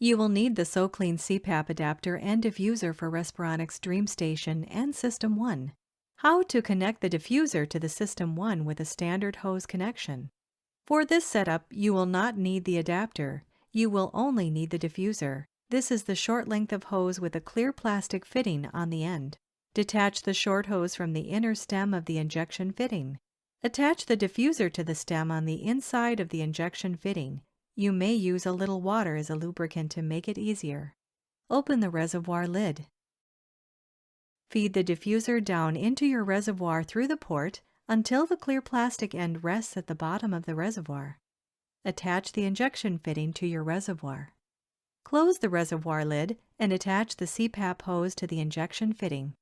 You will need the Soclean CPAP adapter and diffuser for Respironics DreamStation and System 1. How to connect the diffuser to the System 1 with a standard hose connection. For this setup, you will not need the adapter. You will only need the diffuser. This is the short length of hose with a clear plastic fitting on the end. Detach the short hose from the inner stem of the injection fitting. Attach the diffuser to the stem on the inside of the injection fitting. You may use a little water as a lubricant to make it easier. Open the reservoir lid. Feed the diffuser down into your reservoir through the port until the clear plastic end rests at the bottom of the reservoir. Attach the injection fitting to your reservoir. Close the reservoir lid and attach the CPAP hose to the injection fitting.